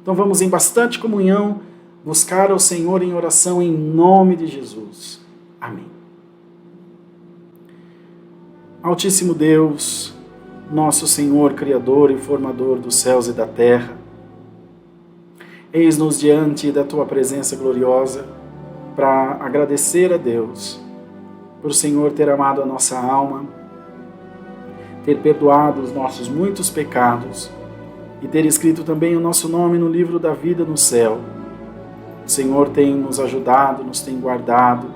Então vamos em bastante comunhão buscar ao Senhor em oração em nome de Jesus. Amém. Altíssimo Deus, nosso Senhor, Criador e Formador dos céus e da terra, eis-nos diante da Tua presença gloriosa para agradecer a Deus por o Senhor ter amado a nossa alma, ter perdoado os nossos muitos pecados e ter escrito também o nosso nome no livro da vida no céu. O Senhor tem nos ajudado, nos tem guardado,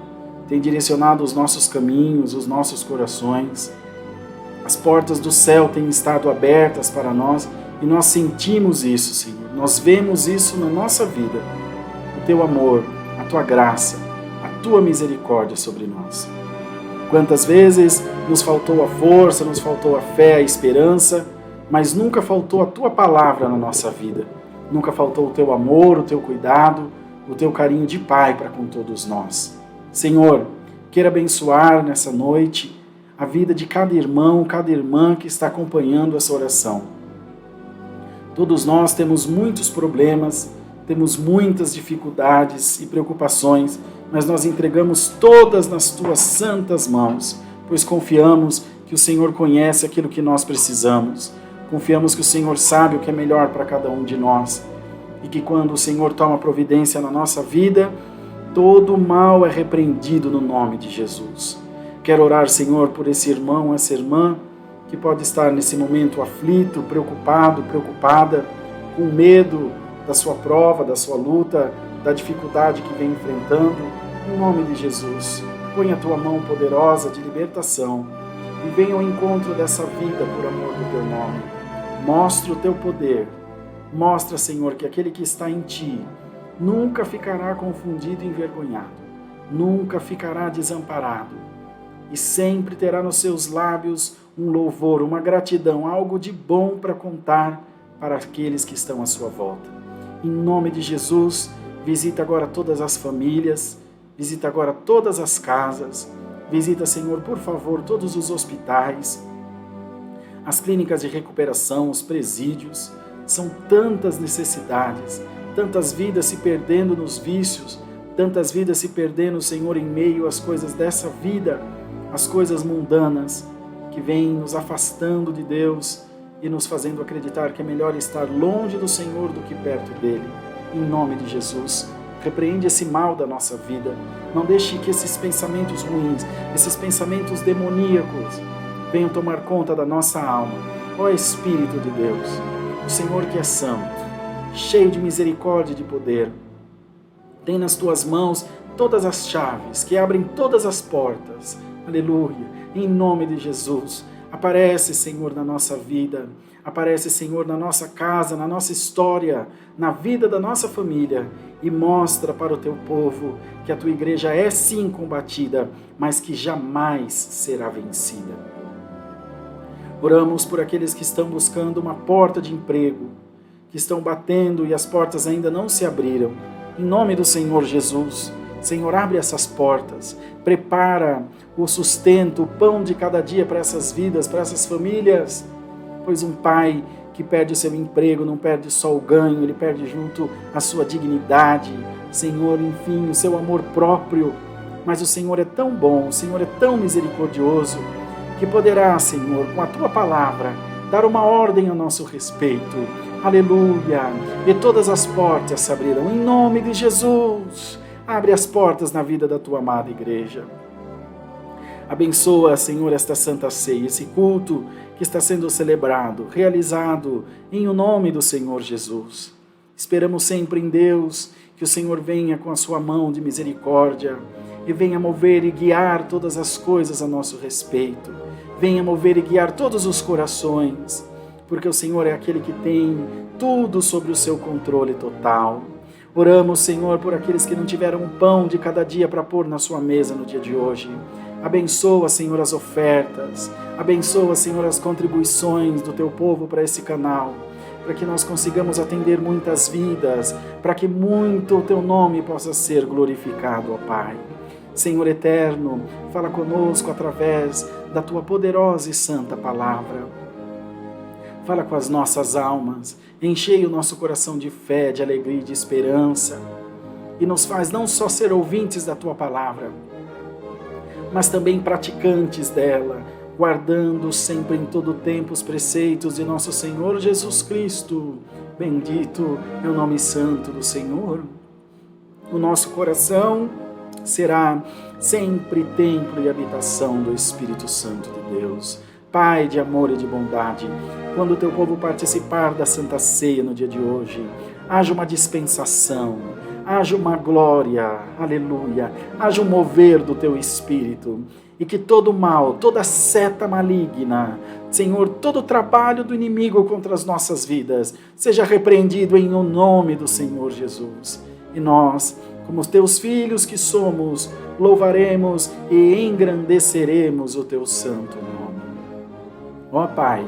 tem direcionado os nossos caminhos, os nossos corações. As portas do céu têm estado abertas para nós e nós sentimos isso, Senhor. Nós vemos isso na nossa vida. O Teu amor, a Tua graça, a Tua misericórdia sobre nós. Quantas vezes nos faltou a força, nos faltou a fé, a esperança, mas nunca faltou a Tua palavra na nossa vida. Nunca faltou o Teu amor, o Teu cuidado, o Teu carinho de Pai para com todos nós. Senhor, queira abençoar nessa noite a vida de cada irmão, cada irmã que está acompanhando essa oração. Todos nós temos muitos problemas, temos muitas dificuldades e preocupações, mas nós entregamos todas nas Tuas santas mãos, pois confiamos que o Senhor conhece aquilo que nós precisamos. Confiamos que o Senhor sabe o que é melhor para cada um de nós e que quando o Senhor toma providência na nossa vida, todo o mal é repreendido no nome de Jesus. Quero orar, Senhor, por esse irmão, essa irmã que pode estar nesse momento aflito, preocupado, preocupada, com medo da sua prova, da sua luta, da dificuldade que vem enfrentando. Em nome de Jesus, põe a Tua mão poderosa de libertação e venha ao encontro dessa vida por amor do Teu nome. Mostra o Teu poder. Mostra, Senhor, que aquele que está em Ti nunca ficará confundido e envergonhado, nunca ficará desamparado e sempre terá nos seus lábios um louvor, uma gratidão, algo de bom para contar para aqueles que estão à sua volta. Em nome de Jesus, visita agora todas as famílias, visita agora todas as casas, visita, Senhor, por favor, todos os hospitais, as clínicas de recuperação, os presídios. São tantas necessidades, tantas vidas se perdendo nos vícios, tantas vidas se perdendo, Senhor, em meio às coisas dessa vida, as coisas mundanas que vêm nos afastando de Deus e nos fazendo acreditar que é melhor estar longe do Senhor do que perto dele. Em nome de Jesus, repreende esse mal da nossa vida. Não deixe que esses pensamentos ruins, esses pensamentos demoníacos venham tomar conta da nossa alma. Ó Espírito de Deus, o Senhor que é santo, cheio de misericórdia e de poder, tem nas Tuas mãos todas as chaves que abrem todas as portas. Aleluia! Em nome de Jesus, aparece, Senhor, na nossa vida, aparece, Senhor, na nossa casa, na nossa história, na vida da nossa família e mostra para o Teu povo que a Tua igreja é sim combatida, mas que jamais será vencida. Oramos por aqueles que estão buscando uma porta de emprego, que estão batendo e as portas ainda não se abriram. Em nome do Senhor Jesus, Senhor, abre essas portas, prepara o sustento, o pão de cada dia para essas vidas, para essas famílias, pois um pai que perde o seu emprego não perde só o ganho, ele perde junto a sua dignidade, Senhor, enfim, o seu amor próprio, mas o Senhor é tão bom, o Senhor é tão misericordioso, que poderá, Senhor, com a Tua palavra, dar uma ordem a nosso respeito. Aleluia! E todas as portas se abrirão em nome de Jesus. Abre as portas na vida da Tua amada igreja. Abençoa, Senhor, esta Santa Ceia, esse culto que está sendo celebrado, realizado em o nome do Senhor Jesus. Esperamos sempre em Deus que o Senhor venha com a Sua mão de misericórdia e venha mover e guiar todas as coisas a nosso respeito. Venha mover e guiar todos os corações, porque o Senhor é aquele que tem tudo sob o seu controle total. Oramos, Senhor, por aqueles que não tiveram um pão de cada dia para pôr na sua mesa no dia de hoje. Abençoa, Senhor, as ofertas. Abençoa, Senhor, as contribuições do Teu povo para esse canal, para que nós consigamos atender muitas vidas, para que muito o Teu nome possa ser glorificado, ó Pai. Senhor eterno, fala conosco através da Tua poderosa e santa palavra. fala com as nossas almas, enchei o nosso coração de fé, de alegria e de esperança, e nos faz não só ser ouvintes da Tua palavra, mas também praticantes dela, guardando sempre em todo tempo os preceitos de nosso Senhor Jesus Cristo. Bendito é o nome santo do Senhor. O nosso coração será sempre templo e habitação do Espírito Santo de Deus. Pai de amor e de bondade, quando o Teu povo participar da Santa Ceia no dia de hoje, haja uma dispensação, haja uma glória, aleluia, haja um mover do Teu Espírito, e que todo mal, toda seta maligna, Senhor, todo trabalho do inimigo contra as nossas vidas, seja repreendido em o nome do Senhor Jesus. E nós, como os Teus filhos que somos, louvaremos e engrandeceremos o Teu santo nome. Ó Pai,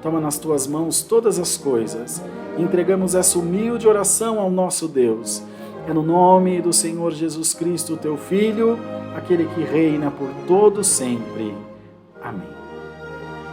toma nas Tuas mãos todas as coisas, entregamos essa humilde oração ao nosso Deus. É no nome do Senhor Jesus Cristo, Teu Filho, aquele que reina por todo sempre.